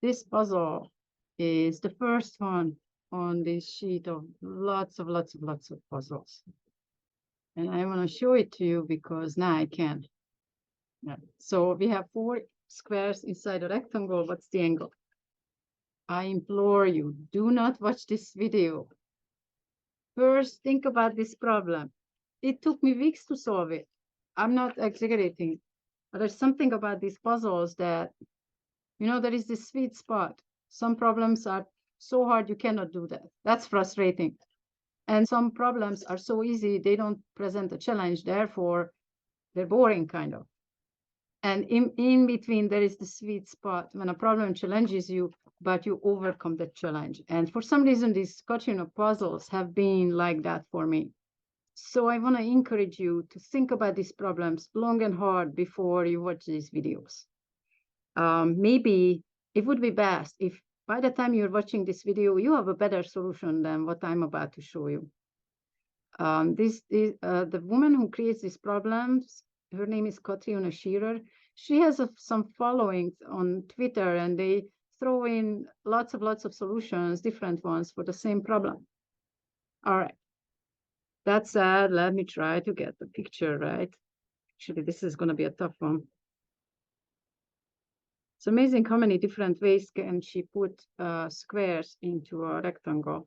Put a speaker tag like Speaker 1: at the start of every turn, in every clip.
Speaker 1: this puzzle is the first one on this sheet of lots of puzzles. And I want to show it to you because now I can. Yeah. So we have 4 squares inside a rectangle. What's the angle? I implore you, do not watch this video. First, think about this problem. It took me weeks to solve it. I'm not exaggerating, but there's something about these puzzles that, you know, there is this sweet spot. Some problems are so hard you cannot do that. That's frustrating. And some problems are so easy, they don't present a challenge, therefore they're boring, kind of. And in between, there is the sweet spot when a problem challenges you, but you overcome the challenge. And for some reason, these Catriona puzzles have been like that for me. So I want to encourage you to think about these problems long and hard before you watch these videos. Maybe it would be best if by the time you're watching this video, you have a better solution than what I'm about to show you. The woman who creates these problems, her name is Catriona Shearer. She has some followings on Twitter, and they throw in lots of solutions, different ones for the same problem. All right. That said, let me try to get the picture right. Actually, this is going to be a tough one. It's amazing how many different ways can she put squares into a rectangle.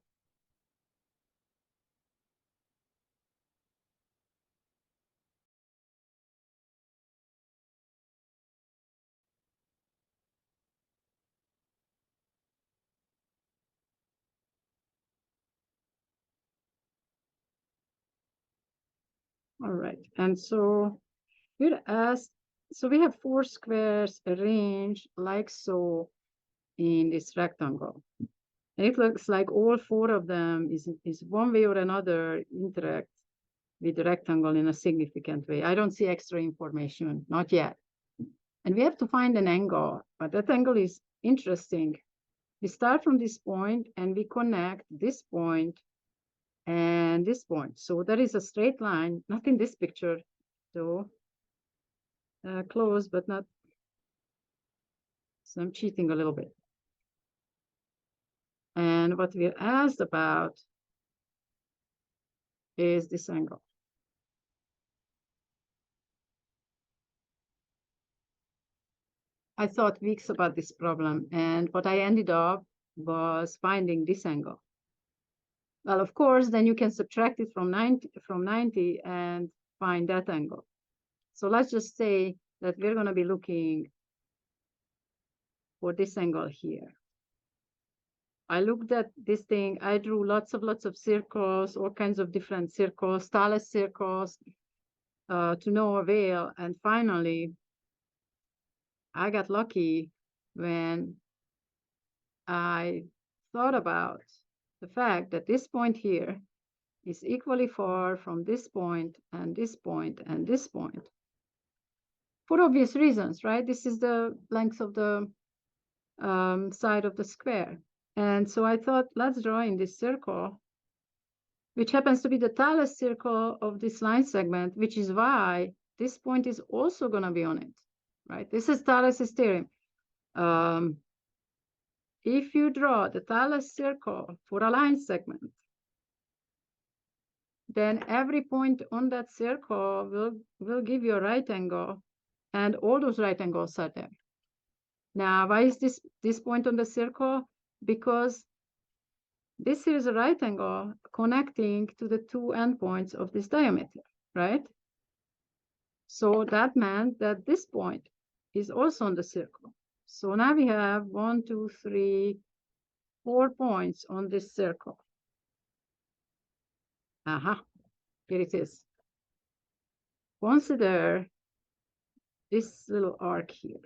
Speaker 1: All right, and so we're asked, so we have 4 squares arranged like so in this rectangle. And it looks like all 4 of them is one way or another interact with the rectangle in a significant way. I don't see extra information, not yet. And we have to find an angle, but that angle is interesting. We start from this point and we connect this point and this point. So there is a straight line, not in this picture, though. Close, but not. So I'm cheating a little bit. And what we're asked about is this angle. I thought weeks about this problem, and what I ended up was finding this angle. Well, of course, then you can subtract it from 90 and find that angle. So let's just say that we're going to be looking for this angle here. I looked at this thing. I drew lots of circles, all kinds of different circles, Thales circles, to no avail. And finally, I got lucky when I thought about the fact that this point here is equally far from this point and this point and this point. For obvious reasons, right? This is the length of the side of the square. And so I thought, let's draw in this circle, which happens to be the Thales circle of this line segment, which is why this point is also going to be on it, right? This is Thales' theorem. If you draw the Thales circle for a line segment, then every point on that circle will give you a right angle, and all those right angles are there. Now, why is this point on the circle? Because this is a right angle connecting to the 2 endpoints of this diameter, right? So that meant that this point is also on the circle. So now we have 1, 2, 3, 4 points on this circle. Aha, here it is. Consider this little arc here.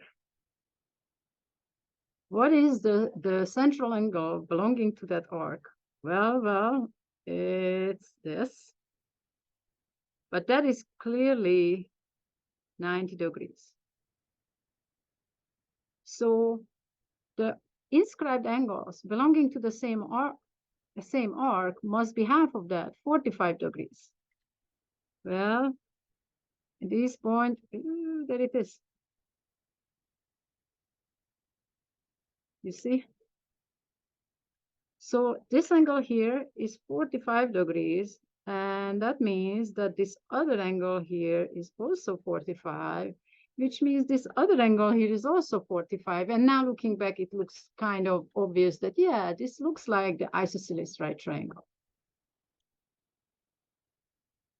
Speaker 1: What is the central angle belonging to that arc? Well, it's this. But that is clearly 90 degrees. So the inscribed angles belonging to the same arc must be half of that, 45 degrees. Well, at this point, there it is. You see? So this angle here is 45 degrees, and that means that this other angle here is also 45, which means this other angle here is also 45. And now looking back, it looks kind of obvious that, yeah, this looks like the isosceles right triangle.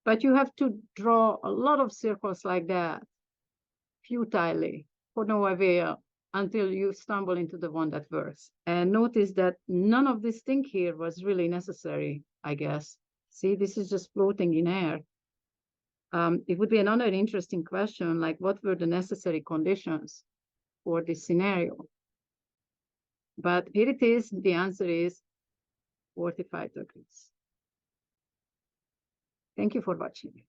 Speaker 1: But you have to draw a lot of circles like that, futilely, for no avail, until you stumble into the one that works. And notice that none of this thing here was really necessary, I guess. See, this is just floating in air. It would be another interesting question, like what were the necessary conditions for this scenario? But here it is, the answer is 45 degrees. Thank you for watching.